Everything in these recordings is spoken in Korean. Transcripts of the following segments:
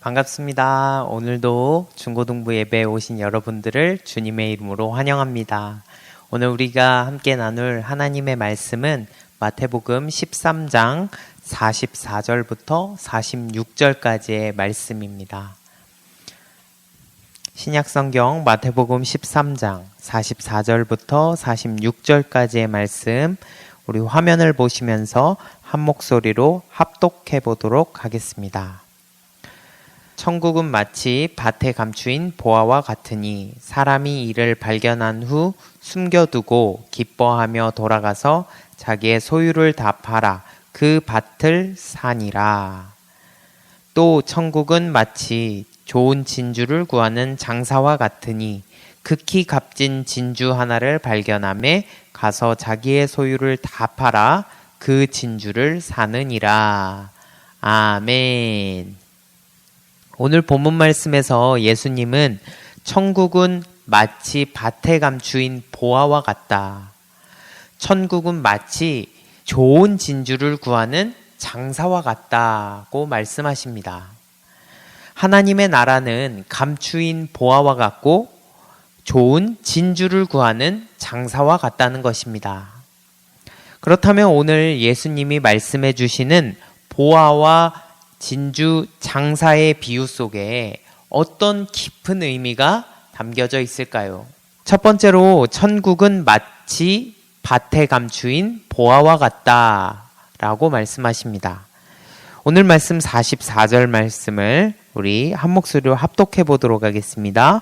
반갑습니다. 오늘도 중고등부 예배에 오신 여러분들을 주님의 이름으로 환영합니다. 오늘 우리가 함께 나눌 하나님의 말씀은 마태복음 13장 44절부터 46절까지의 말씀입니다. 신약성경 마태복음 13장 44절부터 46절까지의 말씀, 우리 화면을 보시면서 한 목소리로 합독해 보도록 하겠습니다. 천국은 마치 밭에 감추인 보화와 같으니 사람이 이를 발견한 후 숨겨두고 기뻐하며 돌아가서 자기의 소유를 다 팔아 그 밭을 사니라. 또 천국은 마치 좋은 진주를 구하는 장사와 같으니 극히 값진 진주 하나를 발견하매 가서 자기의 소유를 다 팔아 그 진주를 사느니라. 아멘. 오늘 본문 말씀에서 예수님은 천국은 마치 밭에 감추인 보화와 같다. 천국은 마치 좋은 진주를 구하는 장사와 같다고 말씀하십니다. 하나님의 나라는 감추인 보화와 같고 좋은 진주를 구하는 장사와 같다는 것입니다. 그렇다면 오늘 예수님이 말씀해 주시는 보화와 진주 장사의 비유 속에 어떤 깊은 의미가 담겨져 있을까요? 첫 번째로 천국은 마치 밭에 감추인 보화와 같다라고 말씀하십니다. 오늘 말씀 44절 말씀을 우리 한 목소리로 합독해 보도록 하겠습니다.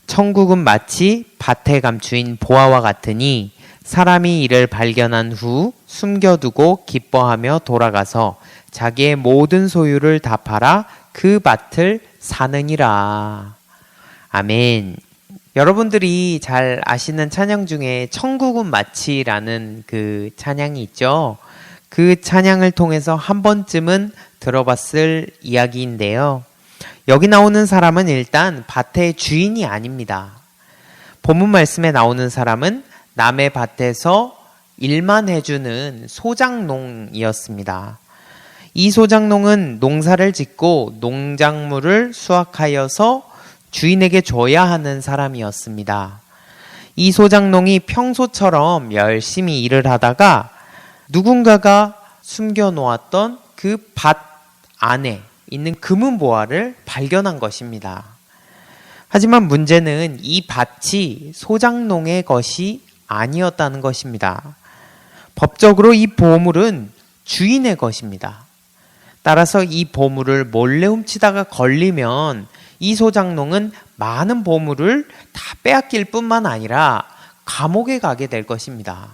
천국은 마치 밭에 감추인 보화와 같으니 사람이 이를 발견한 후 숨겨두고 기뻐하며 돌아가서 자기의 모든 소유를 다 팔아 그 밭을 사느니라. 아멘. 여러분들이 잘 아시는 찬양 중에 천국은 마치라는 그 찬양이 있죠. 그 찬양을 통해서 한 번쯤은 들어봤을 이야기인데요. 여기 나오는 사람은 일단 밭의 주인이 아닙니다. 본문 말씀에 나오는 사람은 남의 밭에서 일만 해주는 소작농이었습니다. 이 소작농은 농사를 짓고 농작물을 수확하여서 주인에게 줘야 하는 사람이었습니다. 이 소작농이 평소처럼 열심히 일을 하다가 누군가가 숨겨놓았던 그 밭 안에 있는 금은보화를 발견한 것입니다. 하지만 문제는 이 밭이 소작농의 것이 아니었다는 것입니다. 법적으로 이 보물은 주인의 것입니다. 따라서 이 보물을 몰래 훔치다가 걸리면 이 소작농은 많은 보물을 다 빼앗길 뿐만 아니라 감옥에 가게 될 것입니다.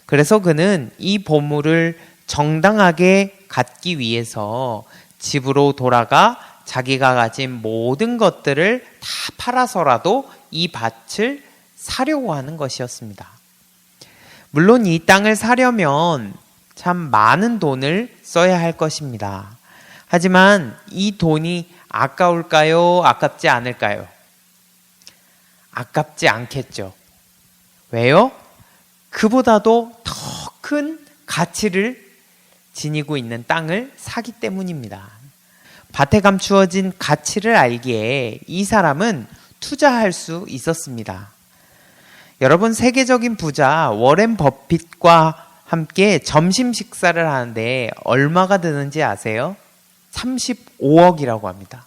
그래서 그는 이 보물을 정당하게 갖기 위해서 집으로 돌아가 자기가 가진 모든 것들을 다 팔아서라도 이 밭을 사려고 하는 것이었습니다. 물론 이 땅을 사려면 참 많은 돈을 써야 할 것입니다. 하지만 이 돈이 아까울까요? 아깝지 않을까요? 아깝지 않겠죠. 왜요? 그보다도 더 큰 가치를 지니고 있는 땅을 사기 때문입니다. 밭에 감추어진 가치를 알기에 이 사람은 투자할 수 있었습니다. 여러분, 세계적인 부자 워렌 버핏과 함께 점심 식사를 하는데 얼마가 드는지 아세요? 35억이라고 합니다.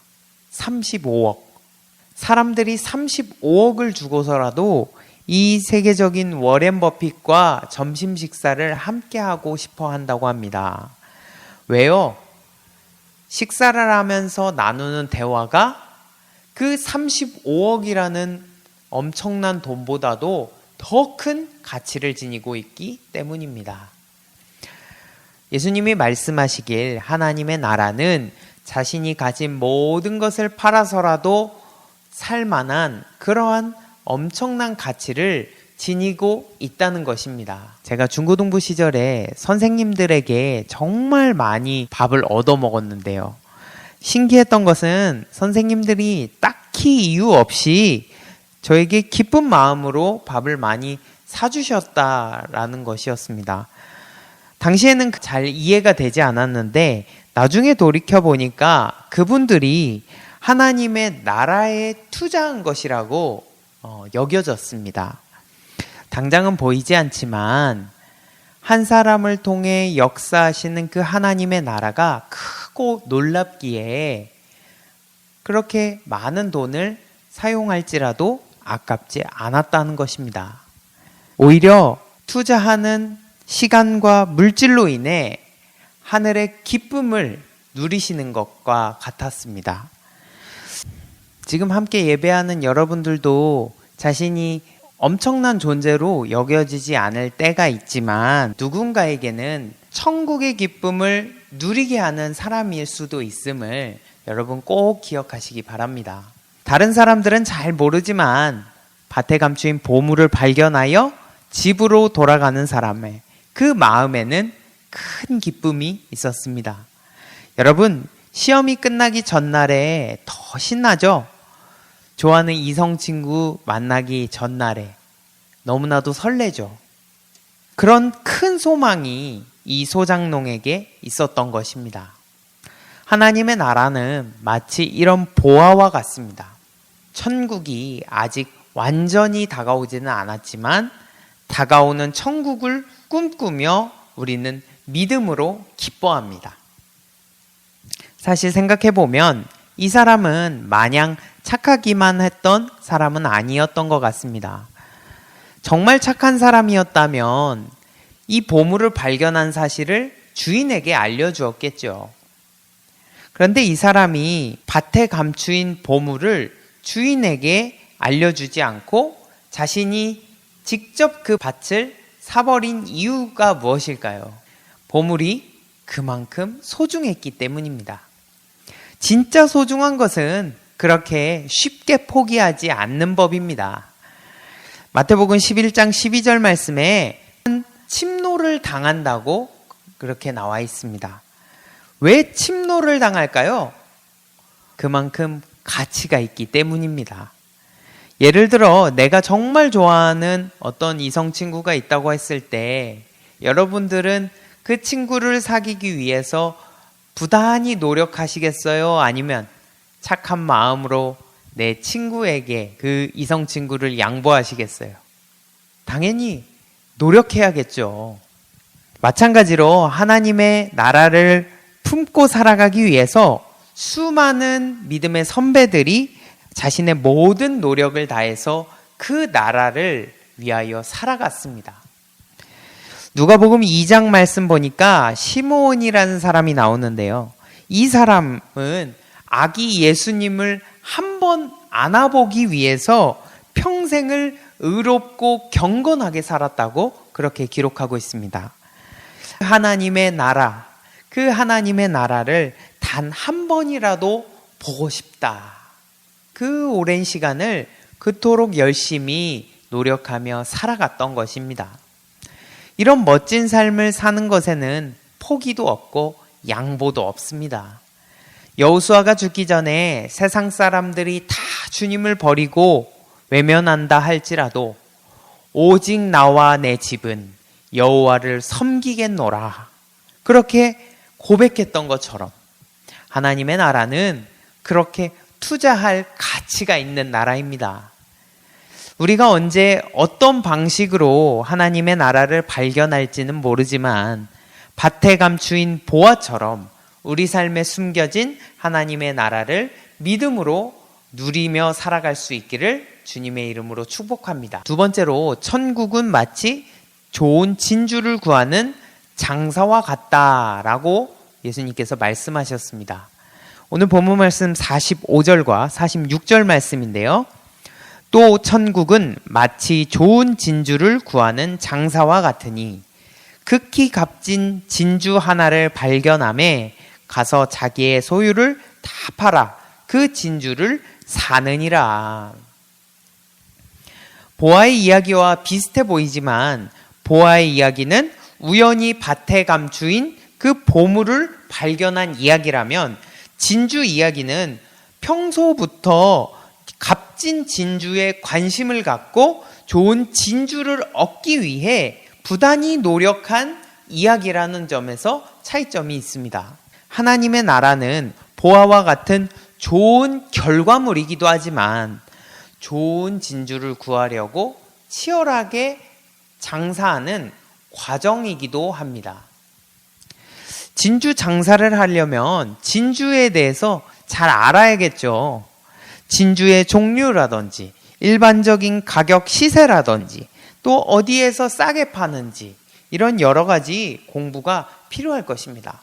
35억. 사람들이 35억을 주고서라도 이 세계적인 워렌 버핏과 점심 식사를 함께 하고 싶어 한다고 합니다. 왜요? 식사를 하면서 나누는 대화가 그 35억이라는 엄청난 돈보다도 더 큰 가치를 지니고 있기 때문입니다. 예수님이 말씀하시길 하나님의 나라는 자신이 가진 모든 것을 팔아서라도 살 만한 그러한 엄청난 가치를 지니고 있다는 것입니다. 제가 중고등부 시절에 선생님들에게 정말 많이 밥을 얻어 먹었는데요. 신기했던 것은 선생님들이 딱히 이유 없이 저에게 기쁜 마음으로 밥을 많이 사주셨다라는 것이었습니다. 당시에는 잘 이해가 되지 않았는데 나중에 돌이켜보니까 그분들이 하나님의 나라에 투자한 것이라고 여겨졌습니다. 당장은 보이지 않지만 한 사람을 통해 역사하시는 그 하나님의 나라가 크고 놀랍기에 그렇게 많은 돈을 사용할지라도 아깝지 않았다는 것입니다. 오히려 투자하는 시간과 물질로 인해 하늘의 기쁨을 누리시는 것과 같았습니다. 지금 함께 예배하는 여러분들도 자신이 엄청난 존재로 여겨지지 않을 때가 있지만 누군가에게는 천국의 기쁨을 누리게 하는 사람일 수도 있음을 여러분 꼭 기억하시기 바랍니다. 다른 사람들은 잘 모르지만 밭에 감추인 보물을 발견하여 집으로 돌아가는 사람의 그 마음에는 큰 기쁨이 있었습니다. 여러분, 시험이 끝나기 전날에 더 신나죠? 좋아하는 이성 친구 만나기 전날에 너무나도 설레죠. 그런 큰 소망이 이 소장농에게 있었던 것입니다. 하나님의 나라는 마치 이런 보화와 같습니다. 천국이 아직 완전히 다가오지는 않았지만 다가오는 천국을 꿈꾸며 우리는 믿음으로 기뻐합니다. 사실 생각해보면 이 사람은 마냥 착하기만 했던 사람은 아니었던 것 같습니다. 정말 착한 사람이었다면 이 보물을 발견한 사실을 주인에게 알려주었겠죠. 그런데 이 사람이 밭에 감추인 보물을 주인에게 알려주지 않고 자신이 직접 그 밭을 사버린 이유가 무엇일까요? 보물이 그만큼 소중했기 때문입니다. 진짜 소중한 것은 그렇게 쉽게 포기하지 않는 법입니다. 마태복음 11장 12절 말씀에 침노를 당한다고 그렇게 나와 있습니다. 왜 침노를 당할까요? 그만큼 가치가 있기 때문입니다. 예를 들어 내가 정말 좋아하는 어떤 이성 친구가 있다고 했을 때 여러분들은 그 친구를 사귀기 위해서 부단히 노력하시겠어요? 아니면 착한 마음으로 내 친구에게 그 이성 친구를 양보하시겠어요? 당연히 노력해야겠죠. 마찬가지로 하나님의 나라를 품고 살아가기 위해서 수많은 믿음의 선배들이 자신의 모든 노력을 다해서 그 나라를 위하여 살아갔습니다. 누가복음 2장 말씀 보니까 시므온이라는 사람이 나오는데요. 이 사람은 아기 예수님을 한 번 안아보기 위해서 평생을 의롭고 경건하게 살았다고 그렇게 기록하고 있습니다. 하나님의 나라, 그 하나님의 나라를 단 한 번이라도 보고 싶다. 그 오랜 시간을 그토록 열심히 노력하며 살아갔던 것입니다. 이런 멋진 삶을 사는 것에는 포기도 없고 양보도 없습니다. 여호수아가 죽기 전에 세상 사람들이 다 주님을 버리고 외면한다 할지라도 오직 나와 내 집은 여호와를 섬기겠노라. 그렇게 고백했던 것처럼 하나님의 나라는 그렇게 투자할 가치가 있는 나라입니다. 우리가 언제 어떤 방식으로 하나님의 나라를 발견할지는 모르지만 밭에 감추인 보화처럼 우리 삶에 숨겨진 하나님의 나라를 믿음으로 누리며 살아갈 수 있기를 주님의 이름으로 축복합니다. 두 번째로 천국은 마치 좋은 진주를 구하는 장사와 같다라고 예수님께서 말씀하셨습니다. 오늘 본문 말씀 45절과 46절 말씀인데요. 또 천국은 마치 좋은 진주를 구하는 장사와 같으니 극히 값진 진주 하나를 발견함에 가서 자기의 소유를 다 팔아 그 진주를 사느니라. 보아의 이야기와 비슷해 보이지만 보아의 이야기는 우연히 밭에 감추인 그 보물을 발견한 이야기라면 진주 이야기는 평소부터 값진 진주에 관심을 갖고 좋은 진주를 얻기 위해 부단히 노력한 이야기라는 점에서 차이점이 있습니다. 하나님의 나라는 보화와 같은 좋은 결과물이기도 하지만 좋은 진주를 구하려고 치열하게 장사하는 과정이기도 합니다. 진주 장사를 하려면 진주에 대해서 잘 알아야겠죠. 진주의 종류라든지 일반적인 가격 시세라든지 또 어디에서 싸게 파는지 이런 여러 가지 공부가 필요할 것입니다.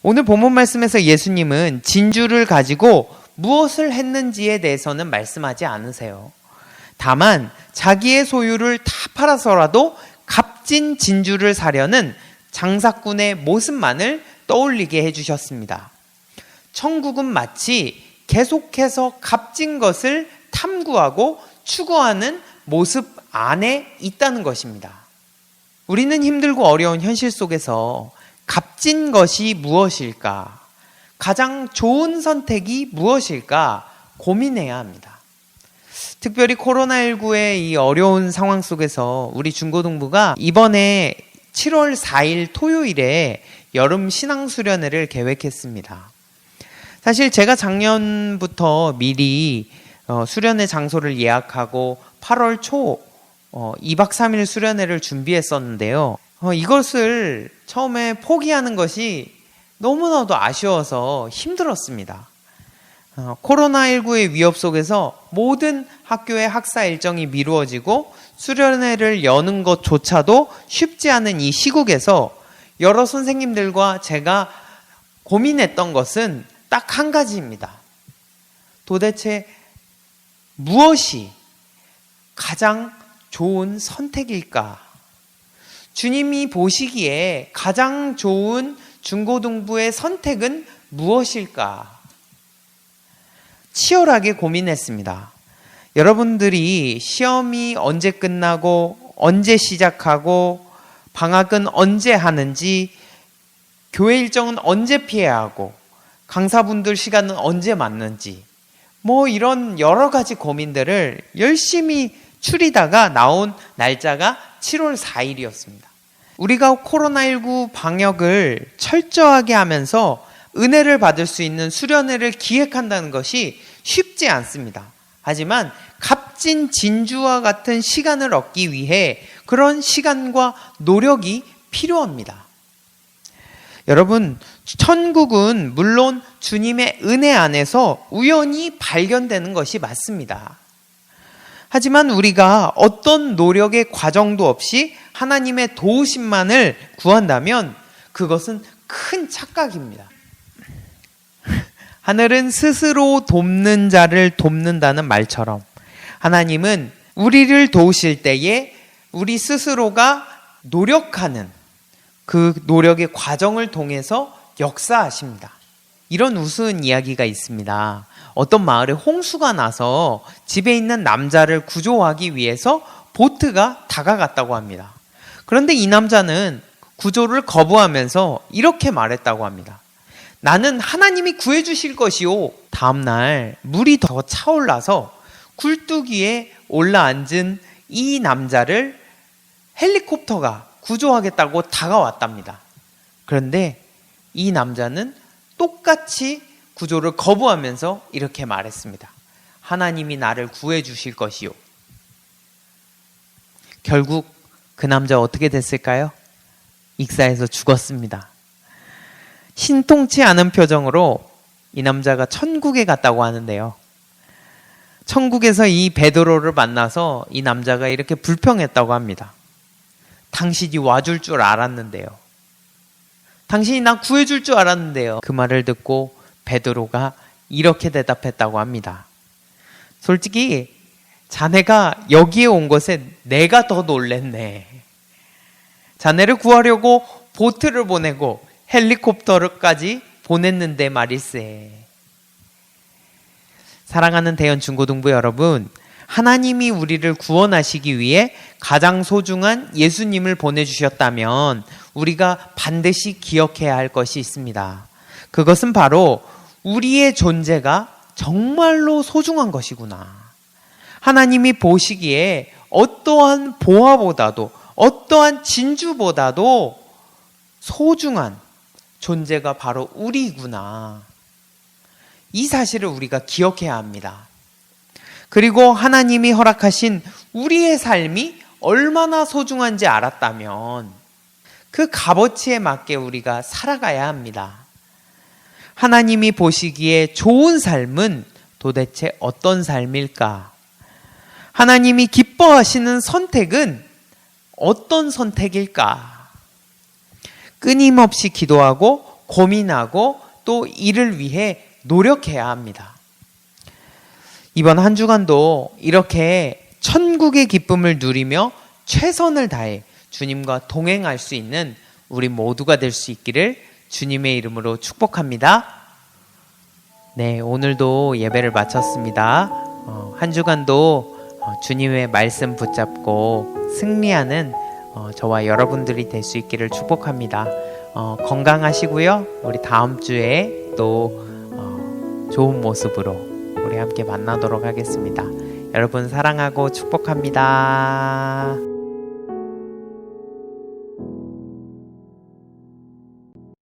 오늘 본문 말씀에서 예수님은 진주를 가지고 무엇을 했는지에 대해서는 말씀하지 않으세요. 다만 자기의 소유를 다 팔아서라도 값진 진주를 사려는 장사꾼의 모습만을 떠올리게 해주셨습니다. 천국은 마치 계속해서 값진 것을 탐구하고 추구하는 모습 안에 있다는 것입니다. 우리는 힘들고 어려운 현실 속에서 값진 것이 무엇일까? 가장 좋은 선택이 무엇일까? 고민해야 합니다. 특별히 코로나19의 이 어려운 상황 속에서 우리 중고등부가 이번에 7월 4일 토요일에 여름 신앙수련회를 계획했습니다. 사실 제가 작년부터 미리 수련회 장소를 예약하고 8월 초 2박 3일 수련회를 준비했었는데요. 이것을 처음에 포기하는 것이 너무나도 아쉬워서 힘들었습니다. 코로나19의 위협 속에서 모든 학교의 학사 일정이 미루어지고 수련회를 여는 것조차도 쉽지 않은 이 시국에서 여러 선생님들과 제가 고민했던 것은 딱 한 가지입니다. 도대체 무엇이 가장 좋은 선택일까? 주님이 보시기에 가장 좋은 중고등부의 선택은 무엇일까? 치열하게 고민했습니다. 여러분들이 시험이 언제 끝나고 언제 시작하고 방학은 언제 하는지 교회 일정은 언제 피해야 하고 강사분들 시간은 언제 맞는지 이런 여러 가지 고민들을 열심히 추리다가 나온 날짜가 7월 4일이었습니다. 우리가 코로나19 방역을 철저하게 하면서 은혜를 받을 수 있는 수련회를 기획한다는 것이 쉽지 않습니다. 하지만 값진 진주와 같은 시간을 얻기 위해 그런 시간과 노력이 필요합니다. 여러분, 천국은 물론 주님의 은혜 안에서 우연히 발견되는 것이 맞습니다. 하지만 우리가 어떤 노력의 과정도 없이 하나님의 도우심만을 구한다면 그것은 큰 착각입니다. 하늘은 스스로 돕는 자를 돕는다는 말처럼 하나님은 우리를 도우실 때에 우리 스스로가 노력하는 그 노력의 과정을 통해서 역사하십니다. 이런 우스운 이야기가 있습니다. 어떤 마을에 홍수가 나서 집에 있는 남자를 구조하기 위해서 보트가 다가갔다고 합니다. 그런데 이 남자는 구조를 거부하면서 이렇게 말했다고 합니다. 나는 하나님이 구해주실 것이요. 다음날 물이 더 차올라서 굴뚝위에 올라앉은 이 남자를 헬리콥터가 구조하겠다고 다가왔답니다. 그런데 이 남자는 똑같이 구조를 거부하면서 이렇게 말했습니다. 하나님이 나를 구해주실 것이요. 결국 그 남자 어떻게 됐을까요? 익사해서 죽었습니다. 신통치 않은 표정으로 이 남자가 천국에 갔다고 하는데요. 천국에서 이 베드로를 만나서 이 남자가 이렇게 불평했다고 합니다. 당신이 와줄 줄 알았는데요. 당신이 나 구해줄 줄 알았는데요. 그 말을 듣고 베드로가 이렇게 대답했다고 합니다. 솔직히 자네가 여기에 온 것에 내가 더 놀랬네. 자네를 구하려고 보트를 보내고 헬리콥터까지 보냈는데 말일세. 사랑하는 대연 중고등부 여러분, 하나님이 우리를 구원하시기 위해 가장 소중한 예수님을 보내주셨다면 우리가 반드시 기억해야 할 것이 있습니다. 그것은 바로 우리의 존재가 정말로 소중한 것이구나. 하나님이 보시기에 어떠한 보화보다도 어떠한 진주보다도 소중한 존재가 바로 우리구나. 이 사실을 우리가 기억해야 합니다. 그리고 하나님이 허락하신 우리의 삶이 얼마나 소중한지 알았다면 그 값어치에 맞게 우리가 살아가야 합니다. 하나님이 보시기에 좋은 삶은 도대체 어떤 삶일까? 하나님이 기뻐하시는 선택은 어떤 선택일까? 끊임없이 기도하고 고민하고 또 이를 위해 노력해야 합니다. 이번 한 주간도 이렇게 천국의 기쁨을 누리며 최선을 다해 주님과 동행할 수 있는 우리 모두가 될 수 있기를 주님의 이름으로 축복합니다. 네, 오늘도 예배를 마쳤습니다. 한 주간도 주님의 말씀 붙잡고 승리하는 저와 여러분들이 될 수 있기를 축복합니다. 건강하시고요. 우리 다음 주에 또 좋은 모습으로 우리 함께 만나도록 하겠습니다. 여러분 사랑하고 축복합니다.